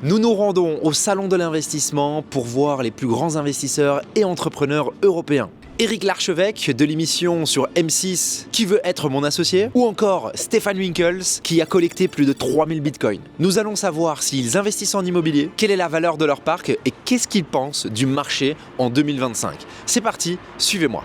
Nous nous rendons au Salon de l'investissement pour voir les plus grands investisseurs et entrepreneurs européens. Éric Larchevêque de l'émission sur M6 Qui veut être mon associé, ou encore Stéphane Winkels qui a collecté plus de 3000 bitcoins. Nous allons savoir s'ils investissent en immobilier, quelle est la valeur de leur parc et qu'est-ce qu'ils pensent du marché en 2025. C'est parti, suivez-moi.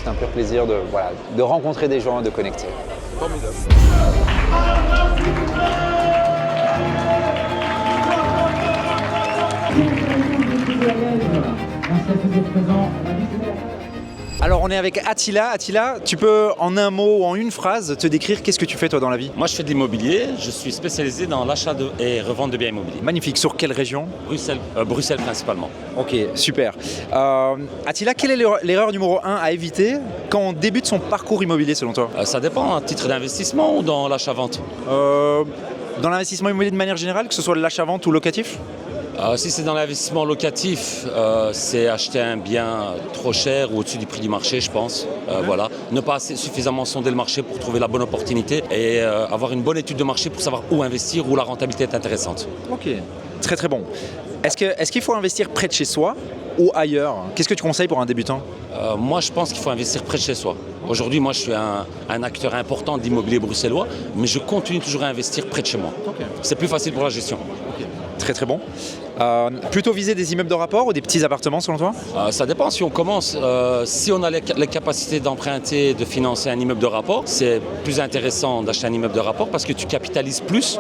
C'est un pur plaisir de rencontrer des gens et de connecter. Formidable. Alors on est avec Attila. Attila, tu peux en un mot ou en une phrase te décrire qu'est-ce que tu fais toi dans la vie? Moi je fais de l'immobilier, je suis spécialisé dans l'achat et revente de biens immobiliers. Magnifique, sur quelle région? Bruxelles principalement. Ok, super. Attila, quelle est l'erreur numéro 1 à éviter quand on débute son parcours immobilier selon toi? Ça dépend, à titre d'investissement ou dans l'achat-vente? Dans l'investissement immobilier de manière générale, que ce soit l'achat-vente ou locatif? Si c'est dans l'investissement locatif, c'est acheter un bien trop cher ou au-dessus du prix du marché, je pense. Voilà. Ne pas suffisamment sonder le marché pour trouver la bonne opportunité et avoir une bonne étude de marché pour savoir où investir, où la rentabilité est intéressante. Ok, très très bon. Est-ce qu'il faut investir près de chez soi ou ailleurs? Qu'est-ce que tu conseilles pour un débutant? Moi, je pense qu'il faut investir près de chez soi. Aujourd'hui, moi, je suis un acteur important de l'immobilier bruxellois, mais je continue toujours à investir près de chez moi. Okay. C'est plus facile pour la gestion. Okay. Très très bon. Plutôt viser des immeubles de rapport ou des petits appartements selon toi? Ça dépend si on commence. Si on a les capacités d'emprunter, de financer un immeuble de rapport, c'est plus intéressant d'acheter un immeuble de rapport parce que tu capitalises plus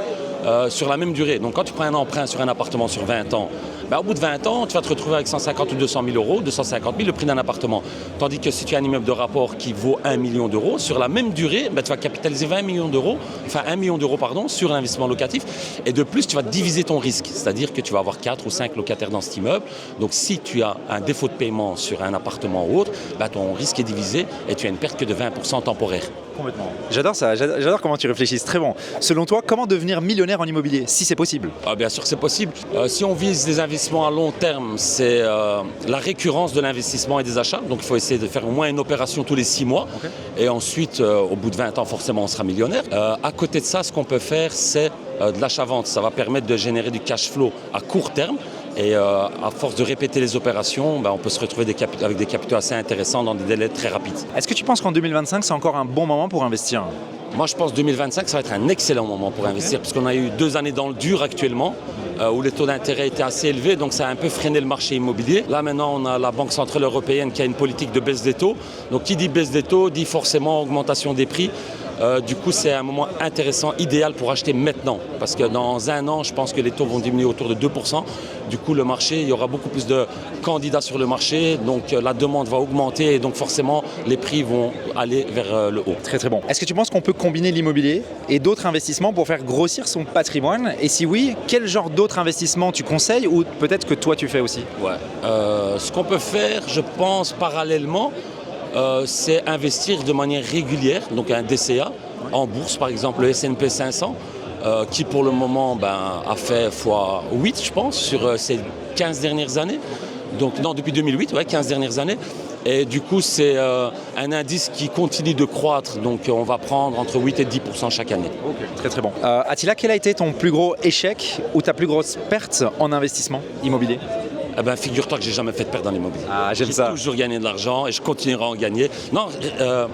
sur la même durée. Donc quand tu prends un emprunt sur un appartement sur 20 ans, au bout de 20 ans, tu vas te retrouver avec 150 ou 200 000 euros, 250 000 le prix d'un appartement. Tandis que si tu as un immeuble de rapport qui vaut 1 million d'euros, sur la même durée, tu vas capitaliser 1 million d'euros sur l'investissement locatif. Et de plus, tu vas diviser ton risque. C'est-à-dire que tu vas avoir 4 ou 5 locataires dans cet immeuble. Donc si tu as un défaut de paiement sur un appartement ou autre, ton risque est divisé et tu as une perte que de 20% temporaire. Complètement. J'adore ça, j'adore comment tu réfléchis, c'est très bon. Selon toi, comment devenir millionnaire en immobilier, si c'est possible? Bien sûr que c'est possible. Si on vise des investissements à long terme, c'est la récurrence de l'investissement et des achats. Donc il faut essayer de faire au moins une opération tous les 6 mois. Okay. Et ensuite, au bout de 20 ans, forcément, on sera millionnaire. À côté de ça, ce qu'on peut faire, c'est de l'achat-vente. Ça va permettre de générer du cash flow à court terme. Et à force de répéter les opérations, on peut se retrouver avec des capitaux assez intéressants dans des délais très rapides. Est-ce que tu penses qu'en 2025, c'est encore un bon moment pour investir? Moi, je pense que 2025, ça va être un excellent moment pour investir, parce qu'on a eu 2 années dans le dur actuellement, où les taux d'intérêt étaient assez élevés, donc ça a un peu freiné le marché immobilier. Là, maintenant, on a la Banque Centrale Européenne qui a une politique de baisse des taux. Donc, qui dit baisse des taux, dit forcément augmentation des prix. Du coup, c'est un moment intéressant, idéal pour acheter maintenant. Parce que dans 1 an, je pense que les taux vont diminuer autour de 2%. Du coup, le marché, il y aura beaucoup plus de candidats sur le marché. Donc, la demande va augmenter et donc forcément, les prix vont aller vers le haut. Très, très bon. Est-ce que tu penses qu'on peut combiner l'immobilier et d'autres investissements pour faire grossir son patrimoine? Et si oui, quel genre d'autres investissements tu conseilles ou peut-être que toi, tu fais aussi? Ce qu'on peut faire, je pense, parallèlement, c'est investir de manière régulière, donc un DCA, en bourse par exemple le S&P 500, qui pour le moment a fait x8 je pense sur ces 15 dernières années, donc non depuis 2008, 15 dernières années, et du coup c'est un indice qui continue de croître, donc on va prendre entre 8 et 10% chaque année. Okay. Très très bon. Attila, quel a été ton plus gros échec ou ta plus grosse perte en investissement immobilier? Figure-toi que j'ai jamais fait de perte dans l'immobilier. J'aime ça. J'ai toujours gagné de l'argent et je continuerai à en gagner. Non,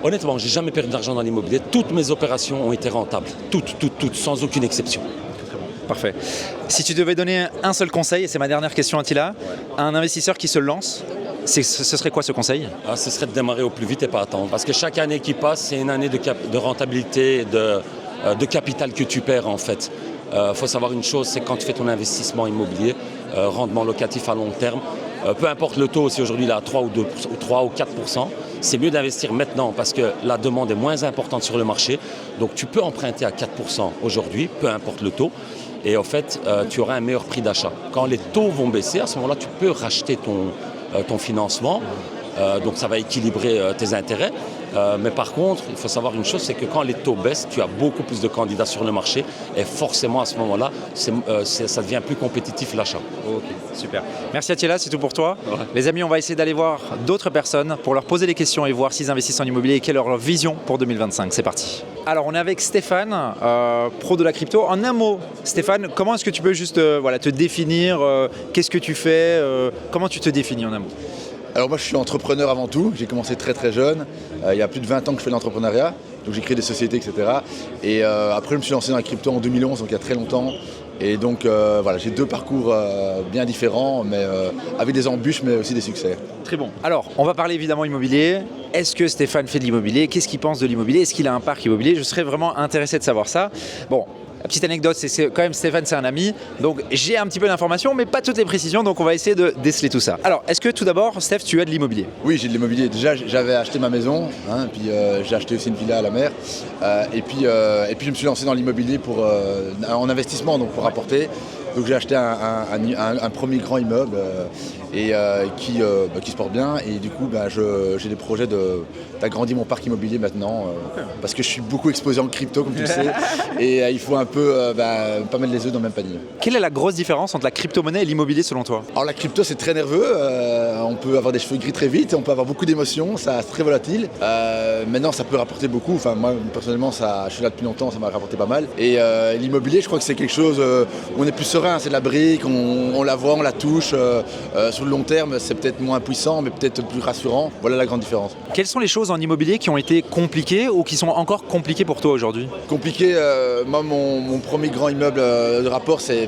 honnêtement, j'ai jamais perdu d'argent dans l'immobilier. Toutes mes opérations ont été rentables. Toutes, sans aucune exception. Très bon. Parfait. Si tu devais donner un seul conseil, et c'est ma dernière question Attila, à un investisseur qui se lance, ce serait quoi ce conseil? Ce serait de démarrer au plus vite et pas attendre. Parce que chaque année qui passe, c'est une année de rentabilité, de capital que tu perds en fait. Faut savoir une chose, c'est quand tu fais ton investissement immobilier, rendement locatif à long terme, peu importe le taux, si aujourd'hui il est à 3 ou 4%, c'est mieux d'investir maintenant parce que la demande est moins importante sur le marché. Donc tu peux emprunter à 4% aujourd'hui, peu importe le taux, et en fait tu auras un meilleur prix d'achat. Quand les taux vont baisser, à ce moment-là tu peux racheter ton financement, donc ça va équilibrer tes intérêts. Mais par contre, il faut savoir une chose, c'est que quand les taux baissent, tu as beaucoup plus de candidats sur le marché et forcément à ce moment-là, ça devient plus compétitif l'achat. Ok, super. Merci Attila, c'est tout pour toi. Ouais. Les amis, on va essayer d'aller voir d'autres personnes pour leur poser des questions et voir s'ils investissent en immobilier et quelle est leur vision pour 2025. C'est parti. Alors, on est avec Stéphane, pro de la crypto. En un mot, Stéphane, comment est-ce que tu peux juste te définir qu'est-ce que tu fais comment tu te définis en un mot? Alors moi je suis entrepreneur avant tout, j'ai commencé très très jeune, il y a plus de 20 ans que je fais de l'entrepreneuriat, donc j'ai créé des sociétés etc. Et après je me suis lancé dans la crypto en 2011, donc il y a très longtemps. Et donc voilà, j'ai deux parcours bien différents, mais avec des embûches mais aussi des succès. Très bon. Alors on va parler évidemment immobilier. Est-ce que Stéphane fait de l'immobilier? Qu'est-ce qu'il pense de l'immobilier? Est-ce qu'il a un parc immobilier? Je serais vraiment intéressé de savoir ça. Bon. La petite anecdote, c'est quand même Stéphane, c'est un ami, donc j'ai un petit peu d'informations, mais pas toutes les précisions, donc on va essayer de déceler tout ça. Alors, est-ce que tout d'abord, Steph, tu as de l'immobilier? Oui, j'ai de l'immobilier. Déjà, j'avais acheté ma maison, puis j'ai acheté aussi une villa à la mer, et puis je me suis lancé dans l'immobilier en investissement, donc pour apporter. Donc j'ai acheté un premier grand immeuble qui se porte bien, et du coup j'ai des projets d'agrandir mon parc immobilier maintenant parce que je suis beaucoup exposé en crypto comme tu le sais et il faut un peu pas mettre les œufs dans le même panier. Quelle est la grosse différence entre la crypto-monnaie et l'immobilier selon toi? Alors la crypto c'est très nerveux, on peut avoir des cheveux gris très vite, on peut avoir beaucoup d'émotions, c'est très volatile. Maintenant ça peut rapporter beaucoup, enfin moi personnellement je suis là depuis longtemps, ça m'a rapporté pas mal. Et l'immobilier je crois que c'est quelque chose où on est plus serein, c'est de la brique, on la voit, on la touche. Sur le long terme c'est peut-être moins puissant mais peut-être plus rassurant, voilà la grande différence. Quelles sont les choses en immobilier qui ont été compliquées ou qui sont encore compliquées pour toi aujourd'hui? Compliqué, moi mon premier grand immeuble de rapport c'est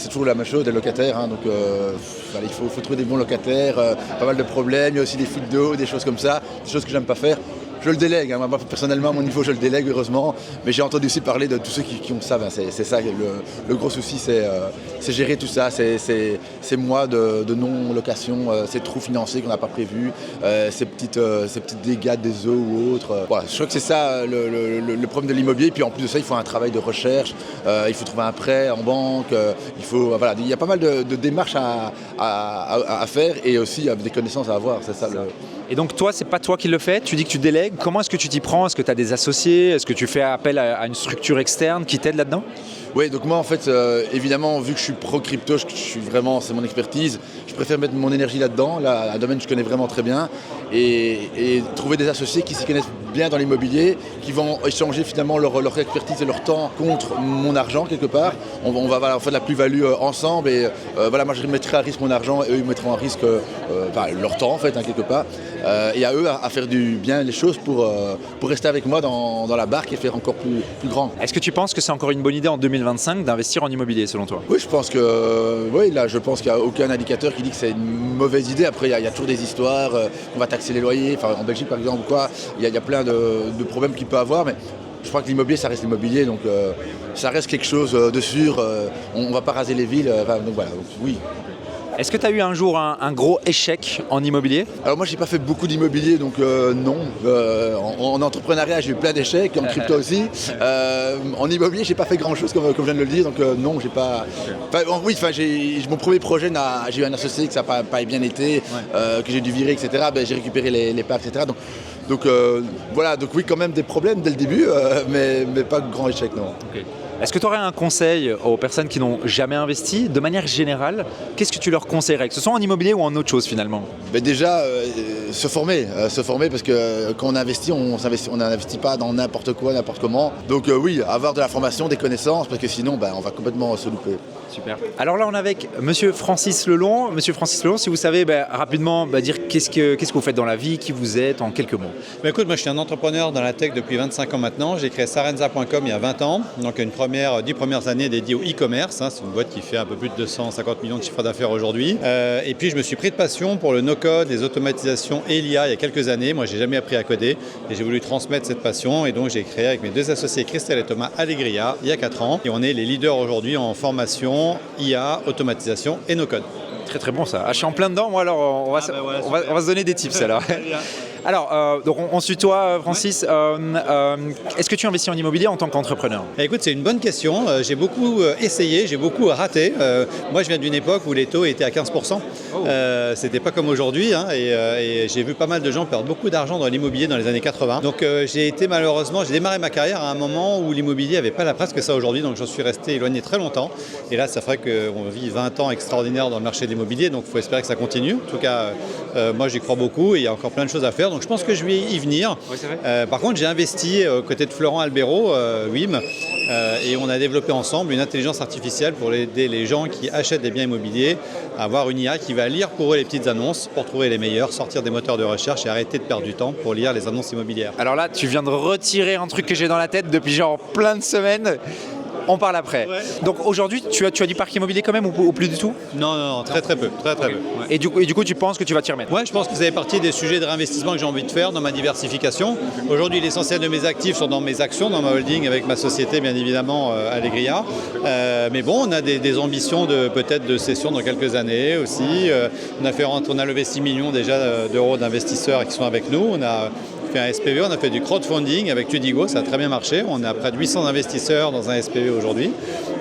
toujours la même chose, des locataires, donc il faut trouver des bons locataires, pas mal de problèmes, il y a aussi des fuites d'eau, des choses comme ça, des choses que j'aime pas faire. Je le délègue, moi personnellement à mon niveau je le délègue heureusement, mais j'ai entendu aussi parler de tous ceux qui ont ça, c'est ça le gros souci, c'est gérer tout ça, ces mois de non-location, ces trous financiers qu'on n'a pas prévus, ces petites dégâts des eaux ou autres. Voilà, je crois que c'est ça le problème de l'immobilier, puis en plus de ça il faut un travail de recherche, il faut trouver un prêt en banque, il y a pas mal de démarches à faire et aussi des connaissances à avoir, c'est ça. Et donc toi, c'est pas toi qui le fais, tu dis que tu délègues. Comment est-ce que tu t'y prends? Est-ce que tu as des associés? Est-ce que tu fais appel à une structure externe qui t'aide là-dedans? Oui, donc moi en fait, évidemment, vu que je suis pro-crypto, c'est mon expertise, je préfère mettre mon énergie là-dedans, un domaine que je connais vraiment très bien, et trouver des associés qui s'y connaissent bien dans l'immobilier, qui vont échanger finalement leur expertise et leur temps contre mon argent quelque part. On va faire de la plus-value ensemble, et moi je mettrai à risque mon argent, et eux ils mettront à risque leur temps en fait, quelque part. Et à eux à faire bien les choses pour rester avec moi dans la barque et faire encore plus grand. Est-ce que tu penses que c'est encore une bonne idée en 2025 d'investir en immobilier selon toi? Oui, je pense qu'il n'y a aucun indicateur qui dit que c'est une mauvaise idée. Après, il y a toujours des histoires, on va taxer les loyers, en Belgique par exemple, il y a plein de problèmes qu'il peut avoir, mais je crois que l'immobilier, ça reste l'immobilier, donc ça reste quelque chose de sûr, on ne va pas raser les villes, donc voilà, donc, oui. Est-ce que tu as eu un jour un gros échec en immobilier? Alors moi j'ai pas fait beaucoup d'immobilier donc non. En entrepreneuriat j'ai eu plein d'échecs, en crypto aussi. En immobilier j'ai pas fait grand chose comme je viens de le dire, donc non j'ai pas. Mon premier projet j'ai eu un associé que ça n'a pas bien été, que j'ai dû virer etc. J'ai récupéré les parts etc. Donc oui quand même des problèmes dès le début, mais pas de grand échec non. Okay. Est-ce que tu aurais un conseil aux personnes qui n'ont jamais investi? De manière générale, qu'est-ce que tu leur conseillerais, que ce soit en immobilier ou en autre chose finalement? Déjà, se former parce que quand on investit, on n'investit pas dans n'importe quoi, n'importe comment. Donc oui, avoir de la formation, des connaissances, parce que sinon on va complètement se louper. Super. Alors là on est avec Monsieur Francis Lelon. Monsieur Francis Lelon, si vous savez rapidement dire qu'est-ce que vous faites dans la vie, qui vous êtes en quelques mots. Écoute, moi je suis un entrepreneur dans la tech depuis 25 ans maintenant. J'ai créé Sarenza.com il y a 20 ans, donc 10 premières années dédiées au e-commerce. C'est une boîte qui fait un peu plus de 250 millions de chiffres d'affaires aujourd'hui. Et puis je me suis pris de passion pour le no-code, les automatisations et l'IA il y a quelques années. Moi j'ai jamais appris à coder et j'ai voulu transmettre cette passion, et donc j'ai créé avec mes deux associés Christelle et Thomas Allegria il y a 4 ans, et on est les leaders aujourd'hui en formation, IA, automatisation et no-code. Très très bon ça. Je suis en plein dedans, moi alors on va se donner des tips alors. Alors, donc on se tutoie, Francis. Est-ce que tu investis en immobilier en tant qu'entrepreneur? Écoute, c'est une bonne question. J'ai beaucoup essayé, j'ai beaucoup raté. Moi, je viens d'une époque où les taux étaient à 15%. C'était pas comme aujourd'hui, hein, et j'ai vu pas mal de gens perdre beaucoup d'argent dans l'immobilier dans les années 80. Donc j'ai démarré ma carrière à un moment où l'immobilier n'avait pas la place que ça aujourd'hui, donc j'en suis resté éloigné très longtemps. Et là, ça ferait qu'on vit 20 ans extraordinaires dans le marché de l'immobilier, donc il faut espérer que ça continue. En tout cas, moi, j'y crois beaucoup et il y a encore plein de choses à faire, donc je pense que je vais y venir. Oui, c'est vrai. Par contre, j'ai investi aux côtés de Florent Albero, WIM, et on a développé ensemble une intelligence artificielle pour aider les gens qui achètent des biens immobiliers à avoir une IA qui va lire pour eux les petites annonces pour trouver les meilleurs, sortir des moteurs de recherche et arrêter de perdre du temps pour lire les annonces immobilières. Alors là, tu viens de retirer un truc que j'ai dans la tête depuis genre plein de semaines. On parle après. Ouais. Donc aujourd'hui, tu as du parc immobilier quand même ou plus du tout? Non, très peu. Très peu. Ouais. Et du coup, tu penses que tu vas t'y remettre? Ouais, je pense que ça fait partie des sujets de réinvestissement que j'ai envie de faire dans ma diversification. Aujourd'hui, l'essentiel de mes actifs sont dans mes actions, dans ma holding avec ma société, bien évidemment, Allegria. Mais bon, on a des ambitions peut-être de cession dans quelques années aussi. On a levé 6 millions déjà d'euros d'investisseurs qui sont avec nous. On a fait un SPV, on a fait du crowdfunding avec Tudigo, ça a très bien marché. On a près de 800 investisseurs dans un SPV aujourd'hui.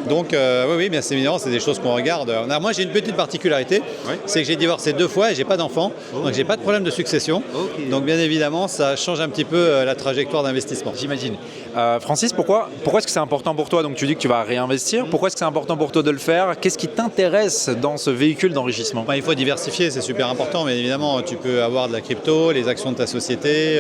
Donc oui, bien évidemment, c'est des choses qu'on regarde. Moi, j'ai une petite particularité, c'est que j'ai divorcé 2 fois et j'ai pas d'enfant, donc j'ai pas de problème de succession. Donc bien évidemment, ça change un petit peu la trajectoire d'investissement. J'imagine. Francis, pourquoi est-ce que c'est important pour toi? Donc tu dis que tu vas réinvestir. Pourquoi est-ce que c'est important pour toi de le faire? Qu'est-ce qui t'intéresse dans ce véhicule d'enrichissement? Il faut diversifier, c'est super important, mais évidemment, tu peux avoir de la crypto, les actions de ta société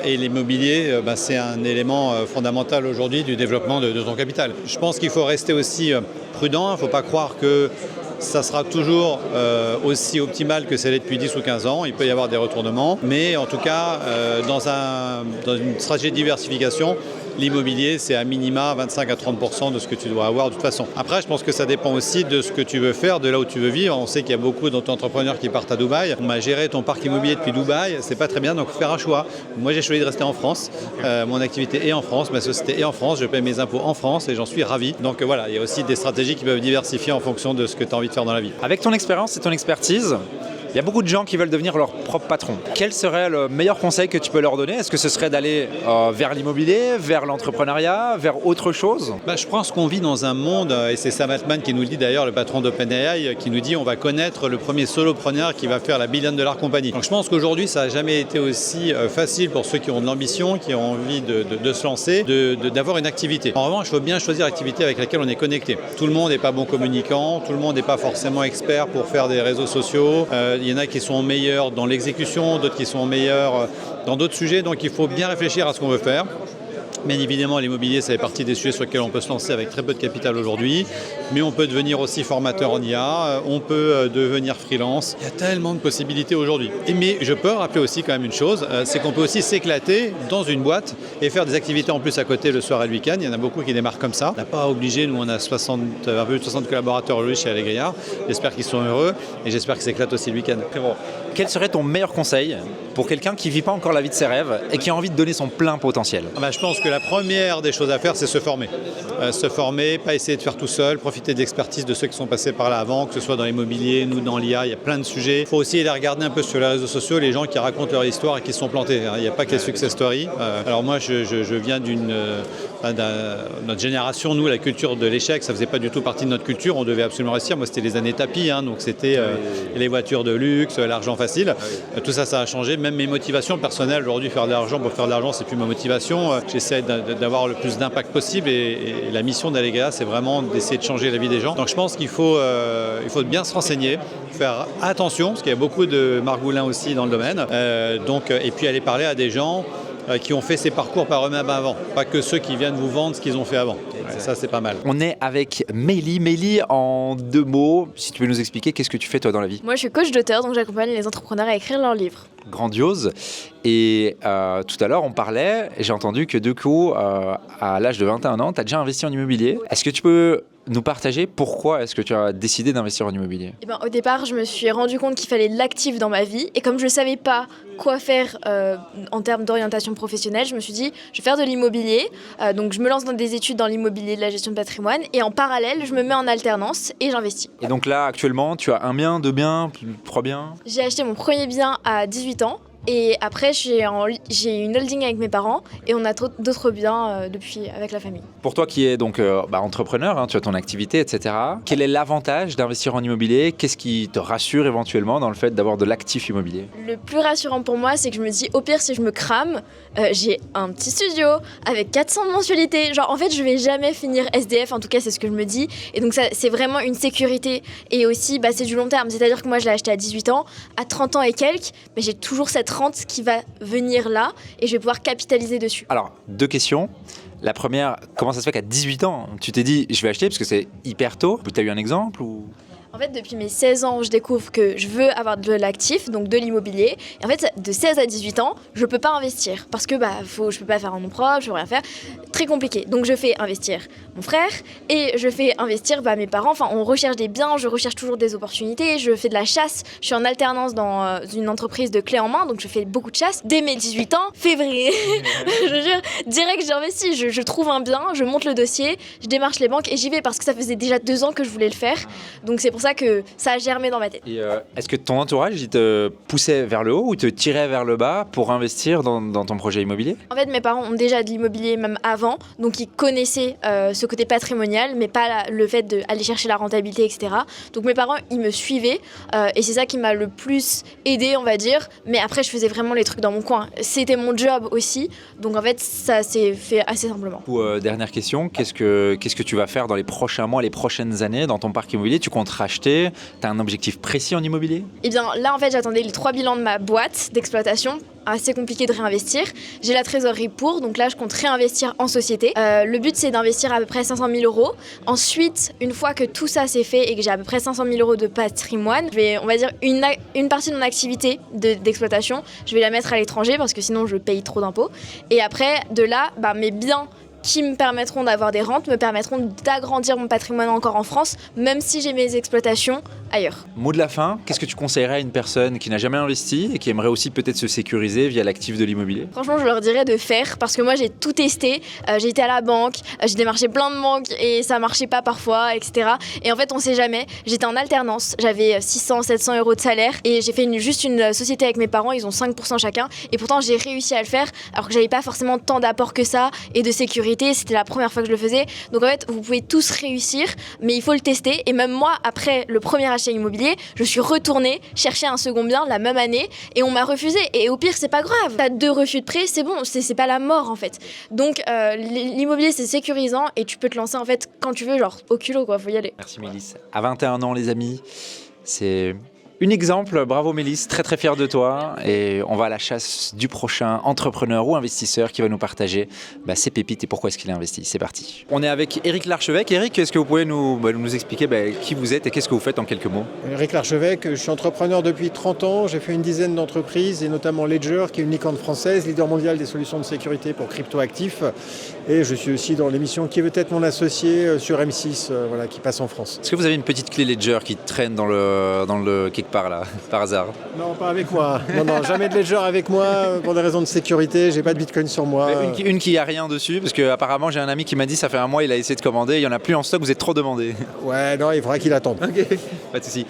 et l'immobilier, c'est un élément fondamental aujourd'hui du développement de ton capital. Je pense qu'il faut rester aussi prudent, il ne faut pas croire que ça sera toujours aussi optimal que ça l'est depuis 10 ou 15 ans. Il peut y avoir des retournements, mais en tout cas, dans une stratégie de diversification, l'immobilier, c'est à minima 25 à 30% de ce que tu dois avoir de toute façon. Après, je pense que ça dépend aussi de ce que tu veux faire, de là où tu veux vivre. On sait qu'il y a beaucoup d'entrepreneurs qui partent à Dubaï. On m'a géré ton parc immobilier depuis Dubaï, c'est pas très bien, donc il faut faire un choix. Moi, j'ai choisi de rester en France. Mon activité est en France, ma société est en France, je paie mes impôts en France et j'en suis ravi. Donc voilà, il y a aussi des stratégies qui peuvent diversifier en fonction de ce que tu as envie de faire dans la vie. Avec ton expérience et ton expertise, il y a beaucoup de gens qui veulent devenir leur propre patron. Quel serait le meilleur conseil que tu peux leur donner? Est-ce que ce serait d'aller vers l'immobilier, vers l'entrepreneuriat, vers autre chose? Je pense qu'on vit dans un monde, et c'est Sam Altman qui nous le dit d'ailleurs, le patron d'OpenAI, qui nous dit on va connaître le premier solopreneur qui va faire la billion-dollar compagnie. Donc je pense qu'aujourd'hui, ça n'a jamais été aussi facile pour ceux qui ont de l'ambition, qui ont envie de se lancer, d'avoir une activité. En revanche, il faut bien choisir l'activité avec laquelle on est connecté. Tout le monde n'est pas bon communicant, tout le monde n'est pas forcément expert pour faire des réseaux sociaux. Il y en a qui sont meilleurs dans l'exécution, d'autres qui sont meilleurs dans d'autres sujets. Donc il faut bien réfléchir à ce qu'on veut faire. Bien évidemment, l'immobilier, ça fait partie des sujets sur lesquels on peut se lancer avec très peu de capital aujourd'hui. Mais on peut devenir aussi formateur en IA, on peut devenir freelance. Il y a tellement de possibilités aujourd'hui. Mais je peux rappeler aussi quand même une chose, c'est qu'on peut aussi s'éclater dans une boîte et faire des activités en plus à côté le soir et le week-end. Il y en a beaucoup qui démarrent comme ça. On n'a pas obligé, nous on a un peu plus de 60 collaborateurs aujourd'hui chez Allegria. J'espère qu'ils sont heureux et j'espère qu'ils s'éclatent aussi le week-end. Quel serait ton meilleur conseil pour quelqu'un qui ne vit pas encore la vie de ses rêves et qui a envie de donner son plein potentiel? Je pense que la première des choses à faire, c'est se former. Se former, pas essayer de faire tout seul, profiter de l'expertise de ceux qui sont passés par là avant, que ce soit dans l'immobilier, nous dans l'IA, il y a plein de sujets. Il faut aussi aller regarder un peu sur les réseaux sociaux les gens qui racontent leur histoire et qui se sont plantés. Il n'y a pas que les success stories. Alors moi, je viens notre génération, nous, la culture de l'échec, ça faisait pas du tout partie de notre culture, on devait absolument réussir. Moi, c'était les années tapis, donc c'était les voitures de luxe, l'argent facile. Tout ça, ça a changé. Même mes motivations personnelles, aujourd'hui, faire de l'argent pour faire de l'argent, c'est plus ma motivation. J'essaie d'avoir le plus d'impact possible et la mission d'Allegria, c'est vraiment d'essayer de changer la vie des gens. Donc je pense qu'il faut bien se renseigner, faire attention, parce qu'il y a beaucoup de margoulins aussi dans le domaine. Et puis aller parler à des gens qui ont fait ces parcours par eux-mêmes avant, pas que ceux qui viennent vous vendre ce qu'ils ont fait avant. Ça, c'est pas mal. On est avec Mélie. Mélie, en 2 mots, si tu peux nous expliquer, qu'est-ce que tu fais toi dans la vie? Moi, je suis coach d'auteur, donc j'accompagne les entrepreneurs à écrire leurs livres. Grandiose. Et tout à l'heure, on parlait, et j'ai entendu que du coup, à l'âge de 21 ans, tu as déjà investi en immobilier. Est-ce que tu peux nous partager pourquoi est-ce que tu as décidé d'investir en immobilier? Au départ, je me suis rendu compte qu'il fallait de l'actif dans ma vie. Et comme je ne savais pas quoi faire en termes d'orientation professionnelle, je me suis dit, je vais faire de l'immobilier. Donc, je me lance dans des études dans l'immobilier, de la gestion de patrimoine. Et en parallèle, je me mets en alternance et j'investis. Et donc là, actuellement, tu as 1 bien, 2 biens, 3 biens? J'ai acheté mon premier bien à 18 ans. Et après, j'ai une holding avec mes parents et on a d'autres biens depuis avec la famille. Pour toi qui es donc entrepreneur, hein, tu as ton activité, etc. Quel est l'avantage d'investir en immobilier? Qu'est-ce qui te rassure éventuellement dans le fait d'avoir de l'actif immobilier? Le plus rassurant pour moi, c'est que je me dis, au pire, si je me crame, j'ai un petit studio avec 400 de mensualité. Genre, en fait, je vais jamais finir SDF, en tout cas, c'est ce que je me dis. Et donc, ça, c'est vraiment une sécurité. Et aussi, c'est du long terme. C'est-à-dire que moi, je l'ai acheté à 18 ans. À 30 ans et quelques, mais j'ai toujours cette rente qui va venir là et je vais pouvoir capitaliser dessus. Alors, 2 questions. La première, comment ça se fait qu'à 18 ans, tu t'es dit, je vais acheter parce que c'est hyper tôt? Tu as eu un exemple ou... En fait, depuis mes 16 ans, je découvre que je veux avoir de l'actif, donc de l'immobilier. Et en fait, de 16 à 18 ans, je peux pas investir parce que je peux pas faire un nom propre, je peux rien faire. Très compliqué. Donc je fais investir mon frère et je fais investir mes parents. Enfin, on recherche des biens, je recherche toujours des opportunités, je fais de la chasse. Je suis en alternance dans une entreprise de clé en main, donc je fais beaucoup de chasse. Dès mes 18 ans, février, je jure, direct j'investis. Je trouve un bien, je monte le dossier, je démarche les banques et j'y vais parce que ça faisait déjà 2 ans que je voulais le faire. Donc c'est pour ça que ça a germé dans ma tête. Et est-ce que ton entourage, il te poussait vers le haut ou te tirait vers le bas pour investir dans ton projet immobilier? En fait, mes parents ont déjà de l'immobilier même avant, donc ils connaissaient ce côté patrimonial, mais pas le fait d'aller chercher la rentabilité, etc. Donc mes parents, ils me suivaient et c'est ça qui m'a le plus aidé, on va dire. Mais après, je faisais vraiment les trucs dans mon coin. C'était mon job aussi, donc en fait, ça s'est fait assez simplement. Dernière question, qu'est-ce que tu vas faire dans les prochains mois, les prochaines années dans ton parc immobilier? Tu comptes racheter? Tu as un objectif précis en immobilier? Eh bien là en fait j'attendais les 3 bilans de ma boîte d'exploitation. Assez compliqué de réinvestir. J'ai la trésorerie pour, donc là je compte réinvestir en société. Le but c'est d'investir à peu près 500 000 euros. Ensuite, une fois que tout ça c'est fait et que j'ai à peu près 500 000 euros de patrimoine, je vais, on va dire, une partie de mon activité d'exploitation, je vais la mettre à l'étranger parce que sinon je paye trop d'impôts. Et après, de là, mes biens qui me permettront d'avoir des rentes, me permettront d'agrandir mon patrimoine encore en France, même si j'ai mes exploitations ailleurs. Mot de la fin, qu'est-ce que tu conseillerais à une personne qui n'a jamais investi et qui aimerait aussi peut-être se sécuriser via l'actif de l'immobilier? Franchement, je leur dirais de faire parce que moi j'ai tout testé. J'ai été à la banque, j'ai démarché plein de banques et ça marchait pas parfois, etc. Et en fait, on sait jamais. J'étais en alternance, j'avais 600, 700 euros de salaire et j'ai fait juste une société avec mes parents, ils ont 5% chacun. Et pourtant, j'ai réussi à le faire alors que j'avais pas forcément tant d'apports que ça et de sécurité. C'était la première fois que je le faisais. Donc en fait, vous pouvez tous réussir, mais il faut le tester. Et même moi, après le premier achat immobilier, je suis retournée chercher un second bien la même année et on m'a refusé. Et au pire, c'est pas grave. T'as 2 refus de prêt, c'est bon, c'est pas la mort en fait. Donc l'immobilier, c'est sécurisant et tu peux te lancer en fait quand tu veux, genre au culot quoi, faut y aller. Merci Mélisse. À 21 ans les amis, c'est... Un exemple, bravo Mélisse, très très fière de toi et on va à la chasse du prochain entrepreneur ou investisseur qui va nous partager ses pépites et pourquoi est-ce qu'il a investi. C'est parti. On est avec Éric Larchevêque. Éric, est-ce que vous pouvez nous expliquer qui vous êtes et qu'est-ce que vous faites en quelques mots? Éric Larchevêque, je suis entrepreneur depuis 30 ans, j'ai fait une dizaine d'entreprises et notamment Ledger qui est une licorne française, leader mondial des solutions de sécurité pour crypto-actifs et je suis aussi dans l'émission Qui veut être mon associé sur M6 qui passe en France. Est-ce que vous avez une petite clé Ledger qui traîne dans le quelque part là, par hasard? Non, pas avec moi. Non, jamais de Ledger avec moi pour des raisons de sécurité. J'ai pas de Bitcoin sur moi. Une qui a rien dessus, parce que apparemment j'ai un ami qui m'a dit ça fait un mois il a essayé de commander, il y en a plus en stock, vous êtes trop demandé. Ouais, non, il faudra qu'il attende. Ok, pas de souci.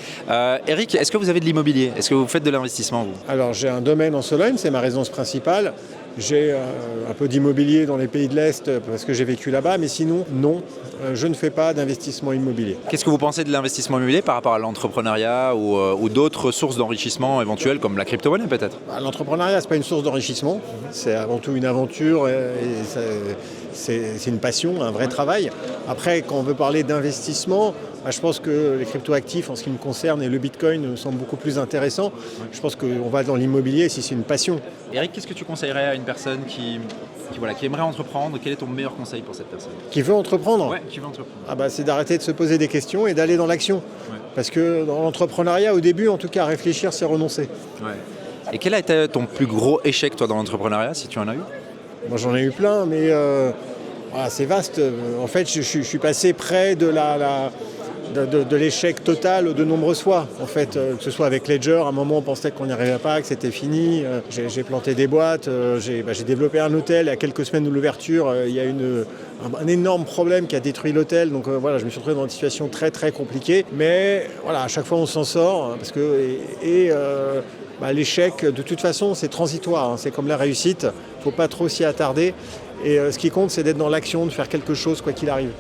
Éric, est-ce que vous avez de l'immobilier? Est-ce que vous faites de l'investissement vous? Alors j'ai un domaine en Sologne, c'est ma résidence principale. J'ai un peu d'immobilier dans les pays de l'Est parce que j'ai vécu là-bas, mais sinon, non, je ne fais pas d'investissement immobilier. Qu'est-ce que vous pensez de l'investissement immobilier par rapport à l'entrepreneuriat ou d'autres sources d'enrichissement éventuelles comme la crypto-monnaie peut-être? L'entrepreneuriat, ce n'est pas une source d'enrichissement, c'est avant tout une aventure et c'est une passion, un vrai travail. Après, quand on veut parler d'investissement, je pense que les crypto-actifs, en ce qui me concerne, et le Bitcoin me semblent beaucoup plus intéressants. Je pense qu'on va dans l'immobilier si c'est une passion. Éric, qu'est-ce que tu conseillerais à une personne qui aimerait entreprendre? Quel est ton meilleur conseil pour cette personne? Qui veut entreprendre? Ouais, qui veut entreprendre. C'est d'arrêter de se poser des questions et d'aller dans l'action. Ouais. Parce que dans l'entrepreneuriat, au début, en tout cas, réfléchir, c'est renoncer. Ouais. Et quel a été ton plus gros échec, toi, dans l'entrepreneuriat, si tu en as eu? Moi, j'en ai eu plein, mais c'est vaste. En fait, je suis passé près de l'échec total de nombreuses fois. En fait, que ce soit avec Ledger, à un moment on pensait qu'on n'y arrivait pas, que c'était fini. J'ai planté des boîtes, j'ai développé un hôtel. À quelques semaines de l'ouverture, il y a un énorme problème qui a détruit l'hôtel. Donc je me suis retrouvé dans une situation très très compliquée. Mais à chaque fois on s'en sort parce que l'échec, de toute façon, c'est transitoire, hein, c'est comme la réussite, il ne faut pas trop s'y attarder. Et ce qui compte, c'est d'être dans l'action, de faire quelque chose quoi qu'il arrive.